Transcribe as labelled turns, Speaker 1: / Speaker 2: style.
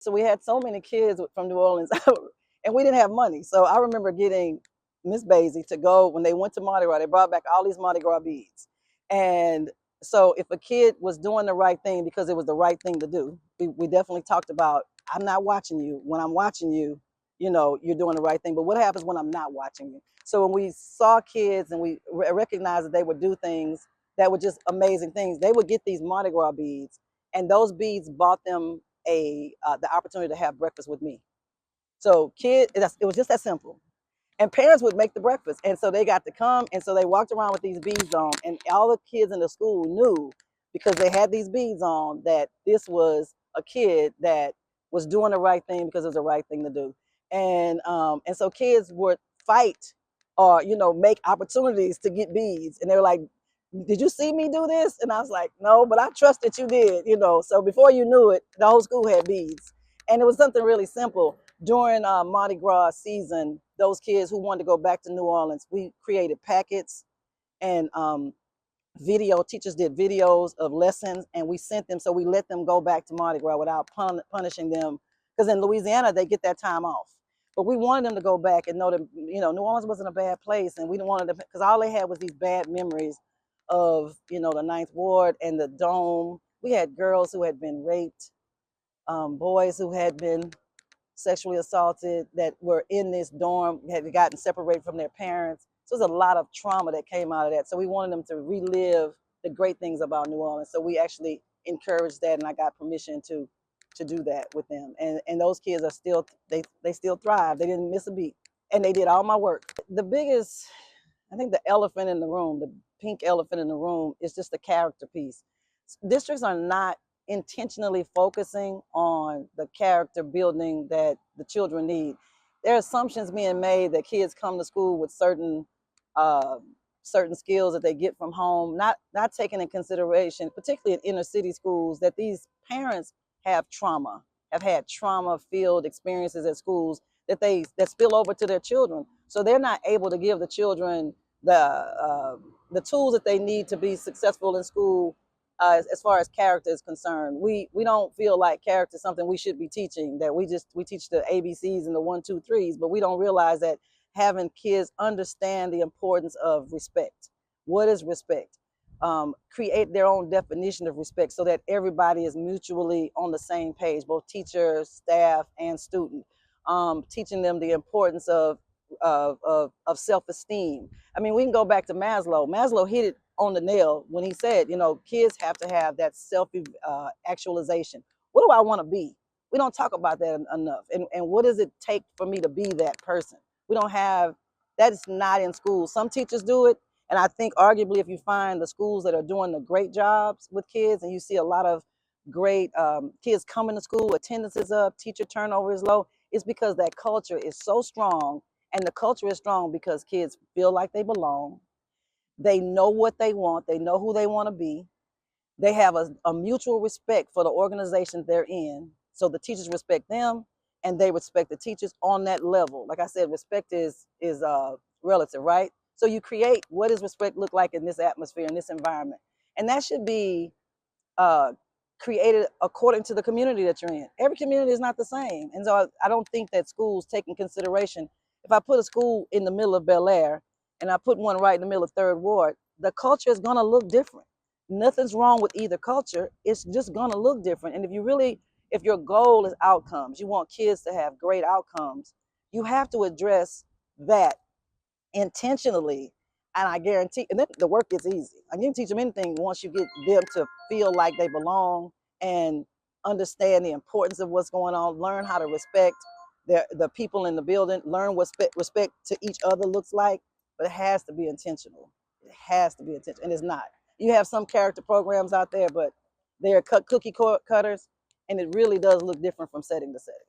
Speaker 1: So we had so many kids from New Orleans, and we didn't have money. So I remember getting Miss Basie to go when they went to Mardi Gras. They brought back all these Mardi Gras beads, and so if a kid was doing the right thing because it was the right thing to do, we definitely talked about, I'm not watching you. When I'm watching you, you're doing the right thing. But what happens when I'm not watching you? So when we saw kids and we recognized that they would do things that were just amazing things, they would get these Mardi Gras beads, and those beads bought them the opportunity to have breakfast with me. So it was just that simple. And parents would make the breakfast, and so they got to come, and so they walked around with these beads on, and all the kids in the school knew, because they had these beads on, that this was a kid that was doing the right thing because it was the right thing to do. And so kids would fight, or make opportunities to get beads, and they were like, did you see me do this? And I was like, no, but I trust that you did. So before you knew it, the whole school had beads. And it was something really simple. During Mardi Gras season, those kids who wanted to go back to New Orleans, we created packets, and teachers did videos of lessons, and we sent them, so we let them go back to Mardi Gras without punishing them. Because in Louisiana, they get that time off. But we wanted them to go back and know that, New Orleans wasn't a bad place. And we didn't want them, because all they had was these bad memories of, the Ninth Ward and the Dome. We had girls who had been raped, boys who had been sexually assaulted, that were in this dorm, had gotten separated from their parents. So there's a lot of trauma that came out of that. So we wanted them to relive the great things about New Orleans. So we actually encouraged that, and I got permission to do that with them. And those kids are still, they still thrive. They didn't miss a beat, and they did all my work. The biggest, I think, the elephant in the room, the pink elephant in the room, is just the character piece. Districts are not intentionally focusing on the character building that the children need. There are assumptions being made that kids come to school with uh, certain skills that they get from home, not taking in consideration, particularly in inner city schools, that these parents have had trauma-filled experiences at schools that spill over to their children. So they're not able to give the children the tools that they need to be successful in school. As far as character is concerned, we don't feel like character is something we should be teaching. That we teach the ABCs and the 1, 2, 3s, but we don't realize that having kids understand the importance of respect. What is respect? Create their own definition of respect, so that everybody is mutually on the same page, both teacher, staff, and student. Teaching them the importance of self-esteem. I mean, we can go back to Maslow. Maslow hit it on the nail when he said, kids have to have that self-actualization. What do I want to be? We don't talk about that enough. And what does it take for me to be that person? We don't have, that is not in school. Some teachers do it. And I think arguably, if you find the schools that are doing the great jobs with kids, and you see a lot of great kids coming to school, attendance is up, teacher turnover is low, it's because that culture is so strong. And the culture is strong because kids feel like they belong. They know what they want. They know who they want to be. They have a mutual respect for the organizations they're in. So the teachers respect them, and they respect the teachers on that level. Like I said, respect is relative, right? So you create, what does respect look like in this atmosphere, in this environment? And that should be uh, created according to the community that you're in. Every community is not the same. And so I don't think that schools take in consideration, if I put a school in the middle of Bel Air and I put one right in the middle of Third Ward, the culture is going to look different. Nothing's wrong with either culture. It's just going to look different. And if your goal is outcomes, you want kids to have great outcomes, you have to address that intentionally. And I guarantee, and then the work gets easy. I can teach them anything once you get them to feel like they belong and understand the importance of what's going on, learn how to respect the people in the building, learn what respect to each other looks like. But it has to be intentional. It has to be intentional, and it's not. You have some character programs out there, but they're cookie cutters, and it really does look different from setting to setting.